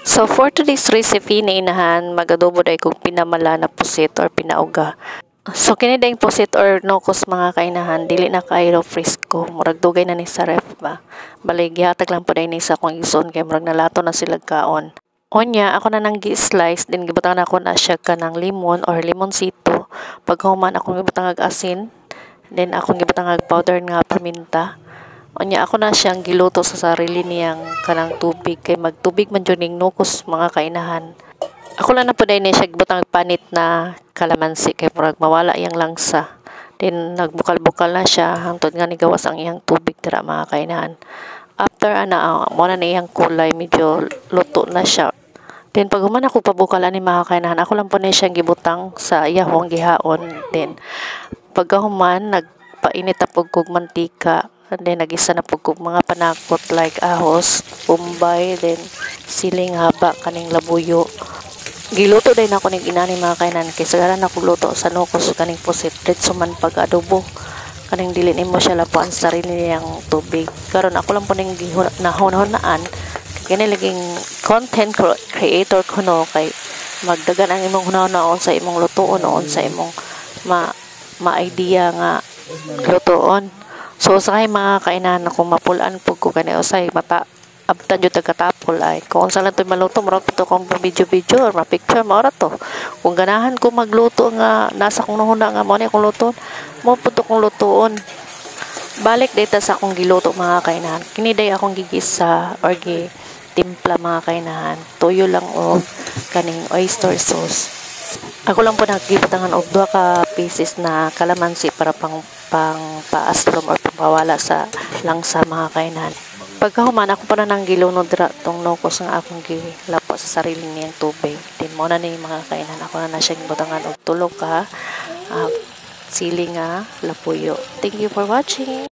So for today's recipe na inahan, magadobo day kung pinamala na pusit or pinauga. So kini dayong pusit or nokos mga kainahan, dili na kayo frisco, murag dugay na ni sa ref ba. Balay gihatag lang po day ni sa kung ison kay murag nalato na sila kaon. Onya, ako na nang gi-slice, din gibutang na ako na siya ka ng limon or limonsito. Paghuman akong gibutang ag asin, then akong gibutang ag powder nga paminta. Onya, ako na siyang giluto sa sarili niyang kanang tubig, kay magtubig man dyan yung nukos mga kainahan. Ako lang na po dahil niya siya gibutang panit na kalamansi, kay murag mawala iyang langsa. Then nagbukal-bukal na siya, hangtod nga ni gawas ang iyang tubig tira mga kainahan. After muna na iyang kulay, medyo luto na siya. Then pag human ako pabukalan ni mga kainahan, ako lang po na siyang gibutang sa iyahong gihaon. Then pag human, nagpainit na pugkog mantika. And then nagisa na pugkog mga panakot like ahos, pumbay, then siling haba, kaning labuyo. Giluto din ako ng inani mga kainan. Kaya sagaran ako luto sa nukos kaning pusit. Ditso man pag adobo. Kaning dilin mo siya lapuan sa sarili niyang tubig. Karon ako lang po ning nahon-honaan. Kaya nilaging content creator ko no. Kay magdagan ang imong hunahon sa imong lutoon noon sa imong ma-idea nga lutoon. So sa mga kainan ako mapulaan po ko kani usay mata abtan jud katapol ay kung sa lang to maluto mura to kung video or ma-picture mora to. Kung ganahan ko magluto nga nasa kong nahuna nga mo ni akong luto, mo puto kong lutoon. Balik data sa akong giluto mga kainan. Kini day akong gigisa or timpla mga kainahan. Toyo lang o kaning oyster sauce. Ako lang po naggibutangan og 2 ka pieces na kalamansi para pang paaslom or pangpawala sa langsa mga kainahan. Pagkahuman ako pa na nang gilunod ra tong nokos nga akong gilapo sa sarili niyang tubig. Din mo na ni mga kainahan ako na siya gibutangan og 3 ka sili nga lapuyo. Thank you for watching.